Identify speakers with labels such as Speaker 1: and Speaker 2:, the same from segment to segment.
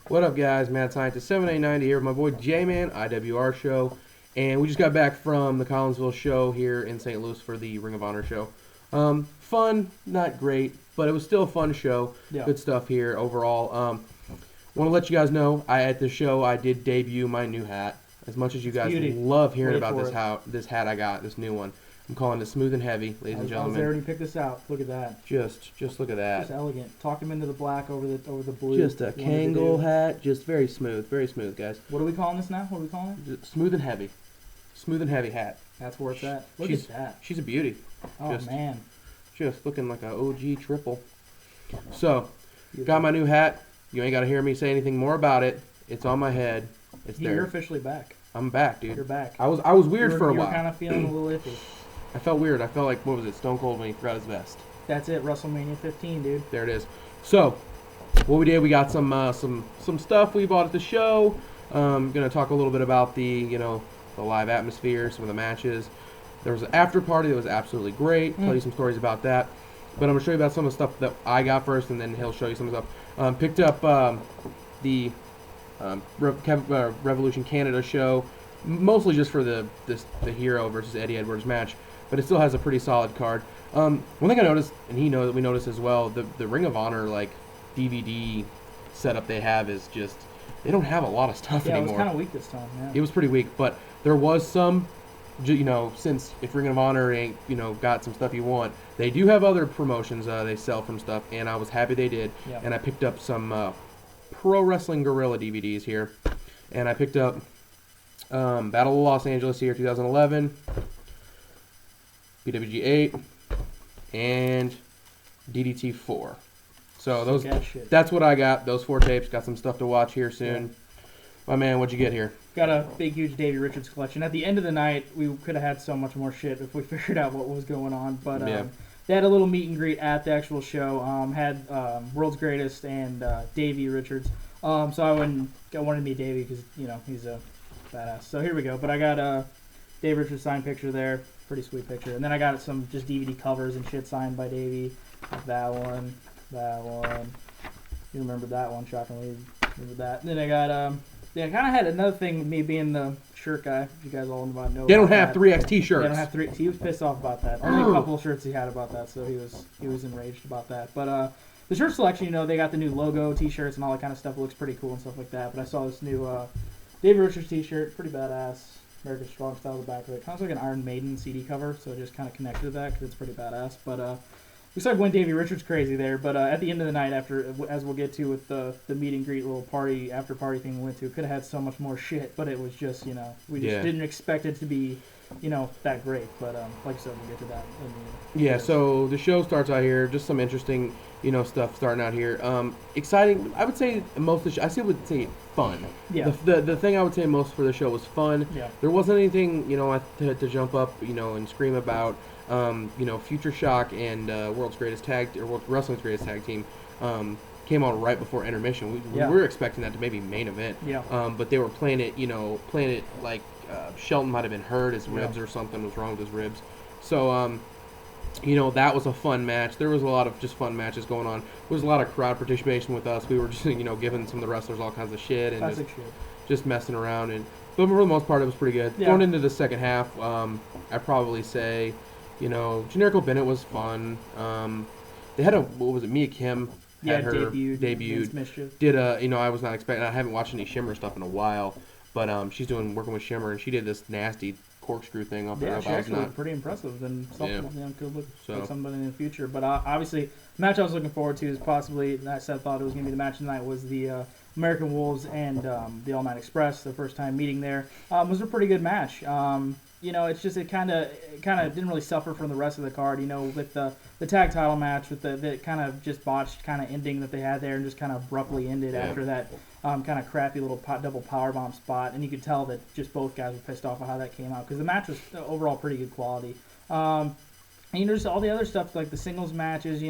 Speaker 1: What up, guys? Mad Scientist 7890 here with my boy Jman, IWR show, and we just got back from the Collinsville show here in St. Louis for the Ring of Honor show. Fun, not great, but it was still a fun show.
Speaker 2: Yeah.
Speaker 1: Good stuff here overall. Want to let you guys know, at the show I did debut my new hat. As much as you guys
Speaker 2: Beauty.
Speaker 1: love hearing
Speaker 2: Wait
Speaker 1: about
Speaker 2: for
Speaker 1: this hat I got, this new one. I'm calling it Smooth and Heavy, ladies and
Speaker 2: I was
Speaker 1: gentlemen.
Speaker 2: there when you picked this out. Look at that.
Speaker 1: Just look at that.
Speaker 2: Just elegant. Talk him into the black over the blue.
Speaker 1: Just a Kangol hat, just very smooth, guys.
Speaker 2: What are we calling this now? What are we calling it?
Speaker 1: Just smooth and heavy hat.
Speaker 2: That's where it's at. Look
Speaker 1: she's,
Speaker 2: at that.
Speaker 1: She's a beauty.
Speaker 2: Oh, man.
Speaker 1: Just looking like a OG triple. So, got my new hat. You ain't got to hear me say anything more about it. It's on my head. It's there.
Speaker 2: You're officially back.
Speaker 1: I'm back, dude.
Speaker 2: You're back.
Speaker 1: I was weird for a while.
Speaker 2: You were kind of feeling a little iffy.
Speaker 1: I felt weird. I felt like, what was it, Stone Cold when he forgot his vest.
Speaker 2: That's it, WrestleMania 15, dude.
Speaker 1: There it is. So, what we did, we got some stuff we bought at the show. Gonna talk a little bit about the live atmosphere, some of the matches. There was an after party that was absolutely great. Tell you some stories about that. But I'm gonna show you about some of the stuff that I got first, and then he'll show you some of the stuff. Picked up the Revolution Canada show, mostly just for the Hero versus Eddie Edwards match, but it still has a pretty solid card. One thing I noticed, and we noticed as well, the Ring of Honor DVD setup they have is just, they don't have a lot of stuff anymore.
Speaker 2: Yeah, it was kind of weak this time. Yeah.
Speaker 1: It was pretty weak, but there was some, since if Ring of Honor ain't got some stuff you want, they do have other promotions they sell from stuff, and I was happy they did.
Speaker 2: Yeah.
Speaker 1: And I picked up some Pro Wrestling Guerrilla DVDs here, and I picked up Battle of Los Angeles here 2011, BWG 8, and DDT 4. So that's what I got. Those 4 tapes. Got some stuff to watch here soon. Yeah. My man, what'd you get here?
Speaker 2: Got a big, huge Davey Richards collection. At the end of the night, we could have had so much more shit if we figured out what was going on. But they had a little meet and greet at the actual show. Had World's Greatest and Davey Richards. So I wanted to meet Davey because he's a badass. So here we go. But I got Dave Richards signed picture there. Pretty sweet picture. And then I got some just DVD covers and shit signed by Davey. That one. You remember that one, shockingly. Remember that. And then I got I kind of had another thing with me being the shirt guy. You guys all know.
Speaker 1: They don't have 3X T-shirts.
Speaker 2: They don't have 3. He was pissed off about that. Only a couple of shirts he had about that, so he was enraged about that. But the shirt selection, they got the new logo T-shirts and all that kind of stuff. It looks pretty cool and stuff like that. But I saw this new David Richards T-shirt, pretty badass. American Strong Style, the back of it. Kind of like an Iron Maiden CD cover, so it just kind of connected to that because it's pretty badass. But we started going Davey Richards crazy there, but at the end of the night, as we'll get to with the meet and greet little party, after party thing we went to, could have had so much more shit, but it was just, we just didn't expect it to be, that great. But like I said, we'll get to that.
Speaker 1: So the show starts out here, just some interesting, stuff starting out here. Exciting, I would say most of the show, would say fun.
Speaker 2: Yeah.
Speaker 1: The thing I would say most for the show was fun.
Speaker 2: Yeah.
Speaker 1: There wasn't anything, to jump up, and scream about. Future Shock and World's Wrestling's Greatest Tag Team came on right before intermission. We were expecting that to maybe main event.
Speaker 2: Yeah.
Speaker 1: But they were playing it like Shelton might have been hurt, his ribs or something was wrong with his ribs. So, that was a fun match. There was a lot of just fun matches going on. There was a lot of crowd participation with us. We were just, giving some of the wrestlers all kinds of shit and just messing around. But for the most part, it was pretty good. Yeah. Going into the second half, I'd probably say, Generico Bennett was fun. They had Mia Kim had her debuted. Did I was not expecting. I haven't watched any Shimmer stuff in a while, but she's working with Shimmer, and she did this nasty corkscrew thing off her up.
Speaker 2: She actually looked pretty impressive, and something could look like somebody in the future. But obviously, the match I was looking forward to is possibly, and I thought it was going to be the match tonight, was the American Wolves and the All Night Express. The first time meeting there was a pretty good match. It's just it kind of didn't really suffer from the rest of the card. With the tag title match, with the kind of just botched kind of ending that they had there, and just kind of abruptly ended after that kind of crappy little double powerbomb spot. And you could tell that just both guys were pissed off at how that came out because the match was overall pretty good quality. And just all the other stuff like the singles matches.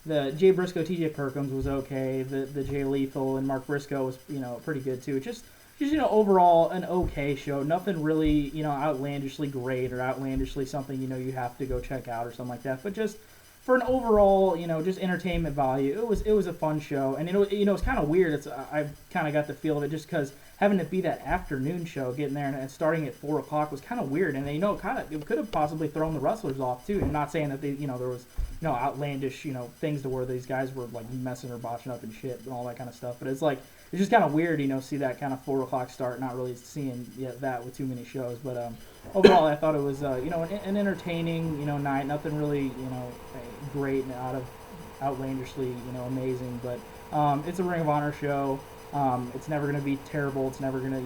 Speaker 2: The Jay Briscoe, T.J. Perkins was okay. The Jay Lethal and Mark Briscoe was pretty good too. Just overall an okay show. Nothing really outlandishly great or outlandishly something you have to go check out or something like that. But just for an overall, just entertainment value, it was a fun show, and it's kind of weird. I kind of got the feel of it just because having it be that afternoon show, getting there and starting at 4 o'clock was kind of weird, and it could have possibly thrown the wrestlers off too. And not saying that there was outlandish things to where these guys were like messing or botching up and shit and all that kind of stuff, but it's just kind of weird, see that kind of 4 o'clock start. Not really seeing that with too many shows, but overall, I thought it was an entertaining night. Nothing really great and outlandishly amazing, but it's a Ring of Honor show. It's never going to be terrible. It's never going to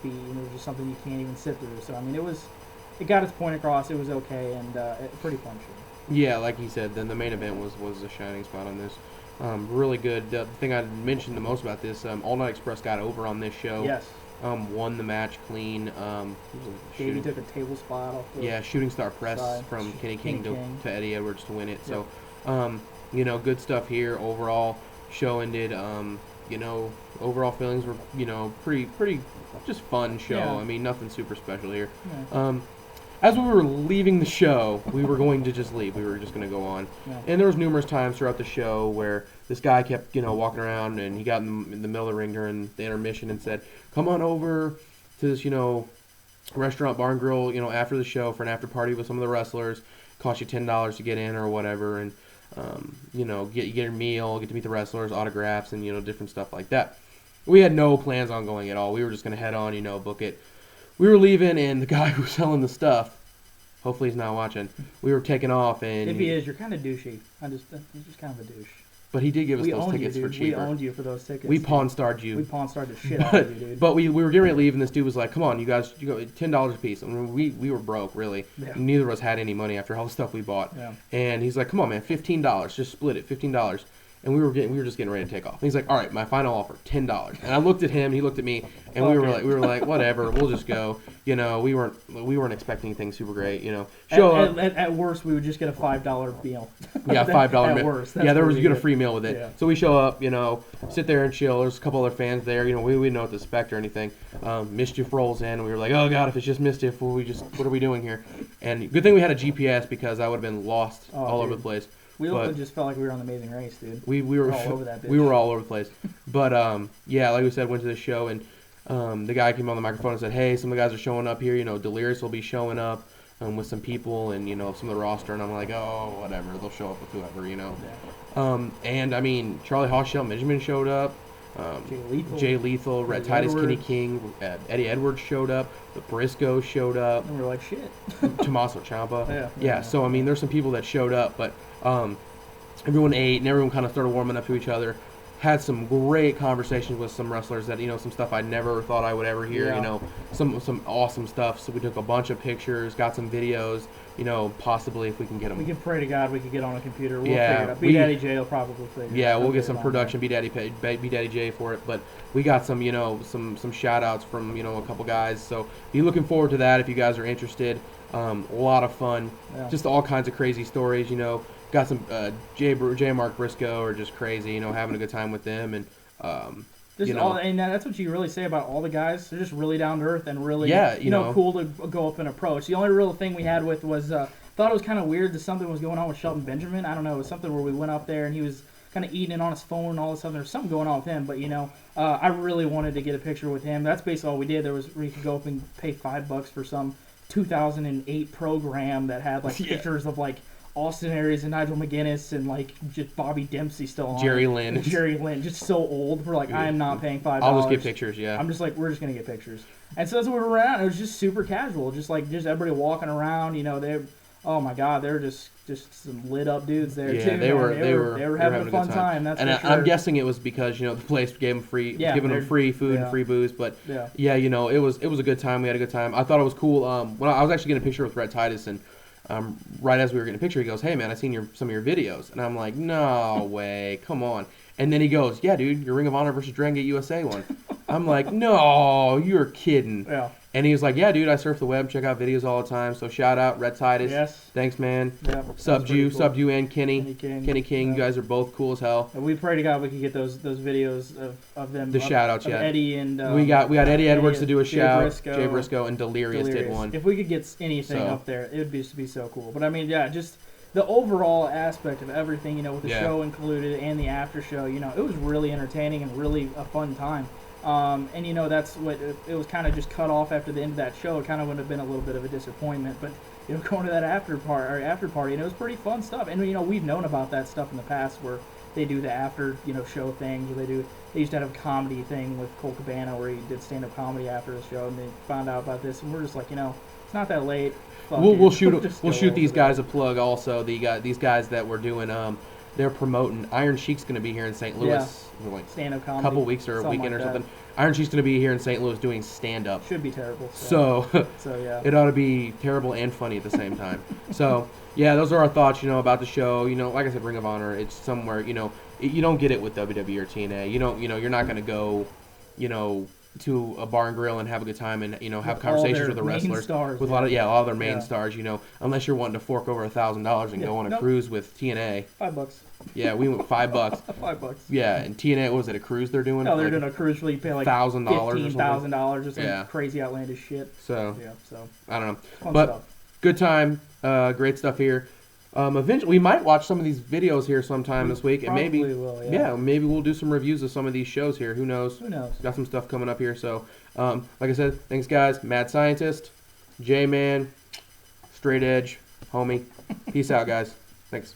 Speaker 2: be just something you can't even sit through. So I mean, it got its point across. It was okay and a pretty fun show.
Speaker 1: Yeah, like he said, then the main event was a shining spot on this. Really good. The thing I mentioned the most about this, All Night Express got over on this show.
Speaker 2: Yes.
Speaker 1: Won the match clean.
Speaker 2: Davey took a table spot off the
Speaker 1: shooting star press
Speaker 2: side.
Speaker 1: from Kenny King to Eddie Edwards to win it.
Speaker 2: Yep.
Speaker 1: So, good stuff here. Overall, show ended. Overall feelings were, pretty just fun show.
Speaker 2: Yeah.
Speaker 1: I mean, nothing super special here.
Speaker 2: Yeah.
Speaker 1: As we were leaving the show, we were going to just leave. We were just going to go on.
Speaker 2: Yeah.
Speaker 1: And there was numerous times throughout the show where this guy kept, walking around, and he got in the middle of the ring during the intermission and said, come on over to this, restaurant, bar and grill, after the show for an after party with some of the wrestlers. Cost you $10 to get in or whatever. And, get your meal, get to meet the wrestlers, autographs, and, different stuff like that. We had no plans on going at all. We were just going to head on, book it. We were leaving, and the guy who was selling the stuff, hopefully he's not watching, we were taking off. And
Speaker 2: if he is, you're kind of douchey. He's just kind of a douche.
Speaker 1: But he did give us those tickets for cheaper.
Speaker 2: We owned you for those tickets.
Speaker 1: We pawn-starred you.
Speaker 2: We pawn-starred the shit out of you, dude.
Speaker 1: But we were getting ready to leave, and this dude was like, come on, you guys, you go $10 a piece. I mean, we were broke, really.
Speaker 2: Yeah.
Speaker 1: Neither of us had any money after all the stuff we bought.
Speaker 2: Yeah.
Speaker 1: And he's like, come on, man, $15. Just split it, $15. And we were just getting ready to take off. And he's like, all right, my final offer, $10. And I looked at him, he looked at me, and we were like, whatever, we'll just go. We weren't expecting anything super great.
Speaker 2: At worst, we would just get a $5 meal.
Speaker 1: Yeah, $5 meal.
Speaker 2: Worst,
Speaker 1: yeah, you get a free meal with it.
Speaker 2: Yeah.
Speaker 1: So we show up, sit there and chill. There's a couple other fans there. We didn't know what to expect or anything. Mischief rolls in, and we were like, oh god, if it's just Mischief, what are we doing here? And good thing we had a GPS because I would have been lost all over the place.
Speaker 2: We just felt like we were on The Amazing Race, dude.
Speaker 1: We were
Speaker 2: all over that bitch.
Speaker 1: We were all over the place. But like we said, went to the show, and the guy came on the microphone and said, hey, some of the guys are showing up here. Delirious will be showing up with some people and some of the roster. And I'm like, oh, whatever, they'll show up with whoever.
Speaker 2: Yeah.
Speaker 1: And I mean, Charlie Haas, Benjamin showed up. Jay Lethal, Red Titus, Kenny King, Eddie Edwards showed up. The Briscoes showed up.
Speaker 2: And we're like, shit.
Speaker 1: Tommaso Ciampa.
Speaker 2: Yeah.
Speaker 1: So I mean, there's some people that showed up, but everyone ate and everyone kind of started warming up to each other. Had some great conversations with some wrestlers that some stuff I never thought I would ever hear.
Speaker 2: Yeah.
Speaker 1: Some awesome stuff. So we took a bunch of pictures, got some videos. Possibly if we can get them.
Speaker 2: We can pray to God we could get on a computer. We'll
Speaker 1: yeah,
Speaker 2: figure it out. B Daddy J will probably figure it out.
Speaker 1: Yeah, we'll get some production. B Daddy J for it. But we got some some shout outs from a couple guys. So be looking forward to that if you guys are interested. A lot of fun.
Speaker 2: Yeah.
Speaker 1: Just all kinds of crazy stories. Got some Jay and Mark Briscoe are just crazy. Having a good time with them and.
Speaker 2: And that's what you really say about all the guys. They're just really down to earth and really, cool to go up and approach. The only real thing we had with was thought it was kind of weird that something was going on with Shelton Benjamin. I don't know, it was something where we went up there and he was kind of eating it on his phone and all of a sudden there's something going on with him. But I really wanted to get a picture with him. That's basically all we did. We could go up and pay $5 for some 2008 program that had pictures of Austin Aries and Nigel McGuinness and just Bobby Dempsey still on.
Speaker 1: Jerry Lynn,
Speaker 2: just so old. We're I am not paying $5.
Speaker 1: I'll just get pictures. Yeah.
Speaker 2: I'm just we're just gonna get pictures. And so that's what we were around. It was just super casual, just everybody walking around. They, oh my God, they're just some lit up dudes there too.
Speaker 1: Yeah, they were
Speaker 2: having a fun time. That's
Speaker 1: and
Speaker 2: for sure.
Speaker 1: I'm guessing it was because the place gave them giving them free food and free booze. But it was a good time. We had a good time. I thought it was cool. When I was actually getting a picture with Red Titus and. Right as we were getting a picture, he goes, hey, man, I seen some of your videos. And I'm like, no way, come on. And then he goes, yeah, dude, your Ring of Honor versus Dragon Gate USA one. I'm like, no, you're kidding.
Speaker 2: Yeah.
Speaker 1: And he was like, yeah, dude, I surf the web, check out videos all the time. So shout out, Red Titus.
Speaker 2: Yes.
Speaker 1: Thanks, man.
Speaker 2: Yeah,
Speaker 1: Subdue and Kenny King. You guys are both cool as hell.
Speaker 2: And we pray to God we could get those videos of them.
Speaker 1: The shout outs, yeah.
Speaker 2: Eddie and
Speaker 1: we got Eddie Edwards to do a shout. Jay Briscoe and Delirious did one.
Speaker 2: If we could get anything up there, it would be so cool. But I mean, yeah, just the overall aspect of everything, with the
Speaker 1: Yeah.
Speaker 2: show included and the after show, it was really entertaining and really a fun time. And that's what it was kind of just cut off after the end of that show. It kind of would have been a little bit of a disappointment, but going to that after party, and it was pretty fun stuff. And we've known about that stuff in the past where they do the after show things, where they used to have a comedy thing with Cole Cabana where he did stand up comedy after the show, and they found out about this, and we're just like, it's not that late.
Speaker 1: We'll shoot these guys a plug also. These guys that we're doing they're promoting. Iron Sheik's going to be here in St. Louis like
Speaker 2: stand-up comedy,
Speaker 1: a couple weeks or a weekend
Speaker 2: like
Speaker 1: or something. Iron Sheik's going to be here in St. Louis doing stand-up.
Speaker 2: Should be terrible.
Speaker 1: So
Speaker 2: yeah,
Speaker 1: it ought to be terrible and funny at the same time. So yeah, those are our thoughts, about the show. Like I said, Ring of Honor. It's somewhere, you don't get it with WWE or TNA. You're not going to go, to a bar and grill and have a good time and have conversations with the wrestlers
Speaker 2: stars,
Speaker 1: with a lot of their main stars, unless you're wanting to fork over $1,000 and go on a cruise with TNA.
Speaker 2: $5.
Speaker 1: Yeah, we went $5.
Speaker 2: $5.
Speaker 1: Yeah, and TNA, what was it, a cruise they're doing?
Speaker 2: No, they're doing a cruise where you pay like
Speaker 1: $1,000
Speaker 2: $15,000 or some crazy outlandish shit.
Speaker 1: So I don't know,
Speaker 2: fun
Speaker 1: but
Speaker 2: stuff.
Speaker 1: Good time, great stuff here. Eventually, we might watch some of these videos here sometime this week, and maybe maybe we'll do some reviews of some of these shows here. Who knows? Got some stuff coming up here. So, like I said, thanks guys. Mad Scientist, Jman, Straight Edge, homie. Peace out, guys. Thanks.